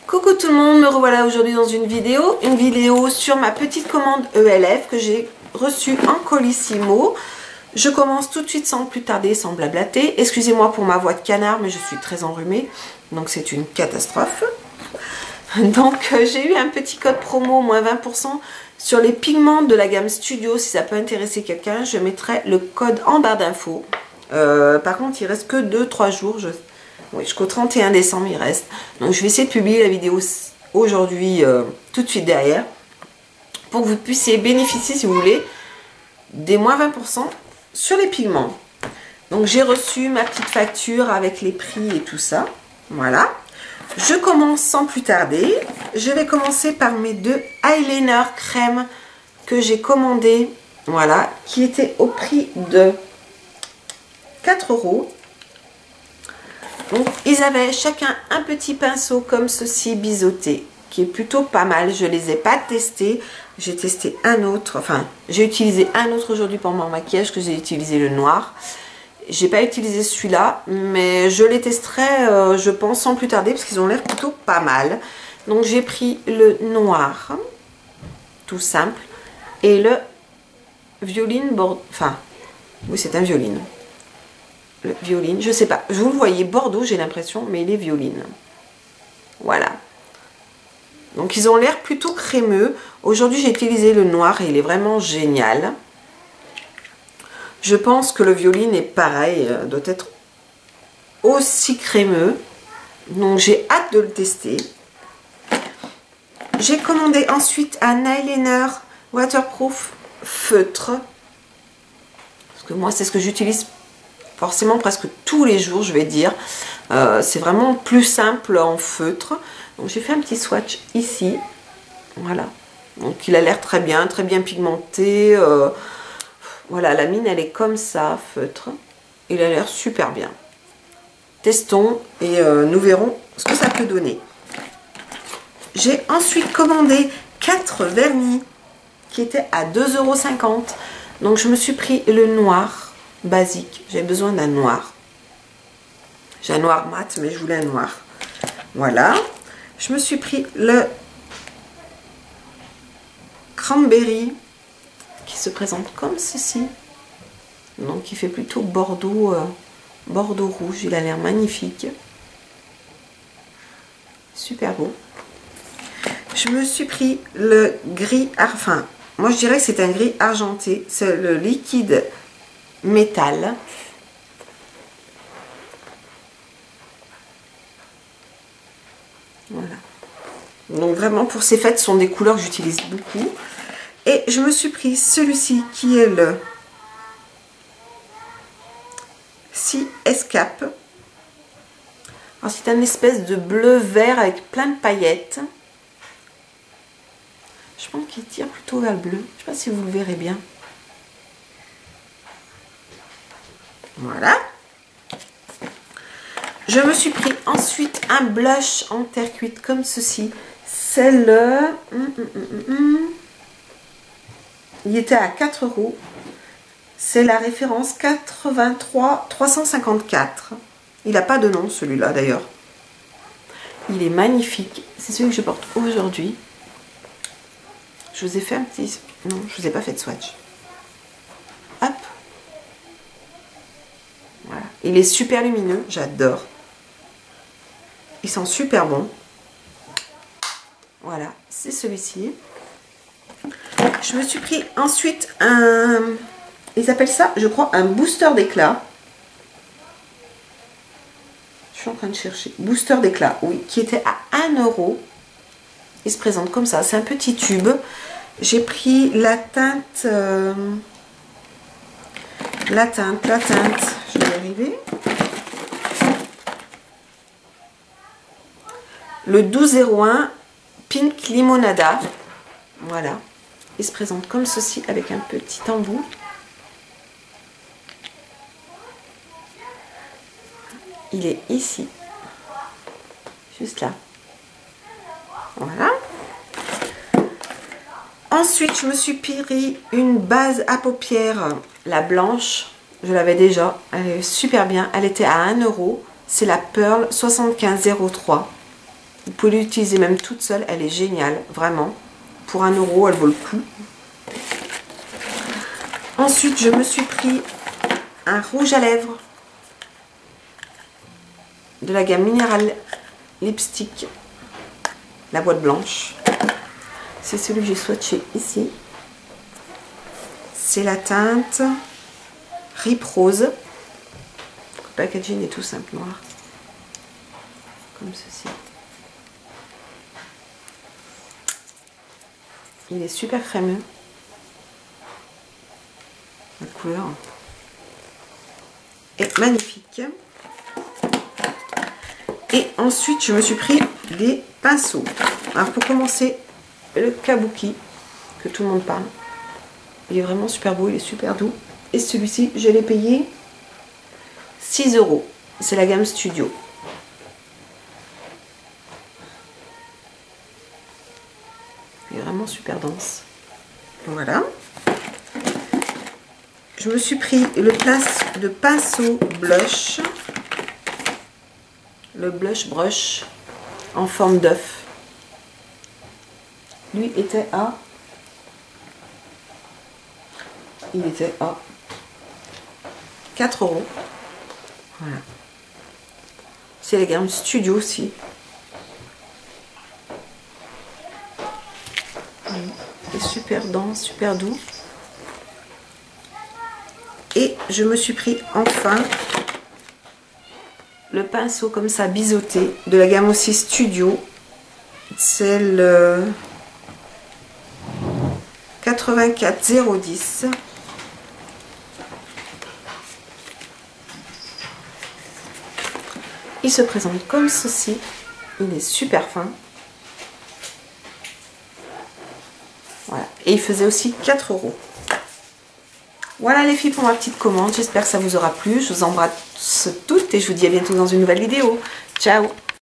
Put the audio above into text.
Coucou tout le monde, me revoilà aujourd'hui dans une vidéo sur ma petite commande ELF que j'ai reçue en Colissimo. Je commence tout de suite sans plus tarder, sans blablater. Excusez-moi pour ma voix de canard, mais je suis très enrhumée, donc c'est une catastrophe. Donc j'ai eu un petit code promo, moins 20% sur les pigments de la gamme Studio. Si ça peut intéresser quelqu'un, je mettrai le code en barre d'infos. Par contre, il reste que 2-3 jours. Oui, jusqu'au 31 décembre il reste. Donc je vais essayer de publier la vidéo aujourd'hui, tout de suite derrière, pour que vous puissiez bénéficier, si vous voulez, des moins 20% sur les pigments. Donc j'ai reçu ma petite facture avec les prix et tout ça. Voilà. Je commence sans plus tarder. Je vais commencer par mes deux eyeliner crème que j'ai commandé. Voilà. Qui étaient au prix de 4 €. Donc, ils avaient chacun un petit pinceau comme ceci, biseauté, qui est plutôt pas mal. Je ne les ai pas testés. J'ai testé un autre. Enfin, j'ai utilisé un autre aujourd'hui pour mon maquillage, que j'ai utilisé le noir. J'ai pas utilisé celui-là, mais je les testerai, je pense, sans plus tarder, parce qu'ils ont l'air plutôt pas mal. Donc, j'ai pris le noir, tout simple, et le violine bordeaux. Enfin, oui, c'est un violine. Le violine, je sais pas, vous le voyez bordeaux, j'ai l'impression, mais il est violine. Voilà. Donc ils ont l'air plutôt crémeux. Aujourd'hui j'ai utilisé le noir et il est vraiment génial. Je pense que le violine est pareil, doit être aussi crémeux. Donc j'ai hâte de le tester. J'ai commandé ensuite un eyeliner waterproof feutre. Parce que moi c'est ce que j'utilise forcément presque tous les jours, je vais dire. C'est vraiment plus simple en feutre. Donc j'ai fait un petit swatch ici. Voilà. Donc il a l'air très bien pigmenté. Voilà, la mine elle est comme ça, feutre. Il a l'air super bien. Testons et nous verrons ce que ça peut donner. J'ai ensuite commandé 4 vernis qui étaient à 2,50 €. Donc je me suis pris le noir basique, j'ai besoin d'un noir. J'ai un noir mat, mais je voulais un noir. Voilà. Je me suis pris le cranberry qui se présente comme ceci. Donc il fait plutôt bordeaux, bordeaux rouge. Il a l'air magnifique. Super beau. Je me suis pris le gris, enfin, moi je dirais que c'est un gris argenté. C'est le liquide métal. Voilà. Donc vraiment pour ces fêtes, ce sont des couleurs que j'utilise beaucoup. Et je me suis pris celui-ci qui est le Sea Escape. Alors c'est un espèce de bleu vert avec plein de paillettes. Je pense qu'il tire plutôt vers le bleu. Je ne sais pas si vous le verrez bien. Voilà. Je me suis pris ensuite un blush en terre cuite comme ceci. C'est le... Il était à 4 €. C'est la référence 83-354. Il n'a pas de nom celui-là d'ailleurs. Il est magnifique. C'est celui que je porte aujourd'hui. Je vous ai fait un petit... Non, je vous ai pas fait de swatch. Hop. Voilà. Il est super lumineux, j'adore. Il sent super bon. Voilà, c'est celui-ci. Je me suis pris ensuite un... Ils appellent ça, je crois, un booster d'éclat. Je suis en train de chercher. Booster d'éclat, oui, qui était à 1 €. Il se présente comme ça, c'est un petit tube. J'ai pris la teinte... La teinte, je vais y arriver. Le 1201 Pink Limonada. Voilà. Il se présente comme ceci avec un petit embout. Il est ici. Juste là. Voilà. Ensuite, je me suis pris une base à paupières, la blanche. Je l'avais déjà. Elle est super bien. Elle était à 1 €. C'est la Pearl 7503. Vous pouvez l'utiliser même toute seule, elle est géniale, vraiment. Pour 1 €, elle vaut le coup. Ensuite, je me suis pris un rouge à lèvres de la gamme Mineral Lipstick, la boîte blanche. C'est celui que j'ai swatché ici. C'est la teinte Rip Rose. Le packaging est tout simple noir, comme ceci. Il est super crémeux. La couleur est magnifique. Et ensuite, je me suis pris des pinceaux. Alors, pour commencer, le Kabuki, que tout le monde parle. Il est vraiment super beau, il est super doux. Et celui-ci, je l'ai payé 6 €. C'est la gamme Studio. Il est vraiment super dense. Voilà. Je me suis pris le pinceau blush. Le blush brush en forme d'œuf. Lui était à... Il était à 4 €. Voilà. C'est la gamme Studio aussi. Il est super dense, super doux. Et je me suis pris enfin le pinceau comme ça biseauté de la gamme aussi Studio. C'est le 84010. Il se présente comme ceci. Il est super fin. Voilà. Et il faisait aussi 4 €. Voilà les filles pour ma petite commande. J'espère que ça vous aura plu. Je vous embrasse toutes et je vous dis à bientôt dans une nouvelle vidéo. Ciao!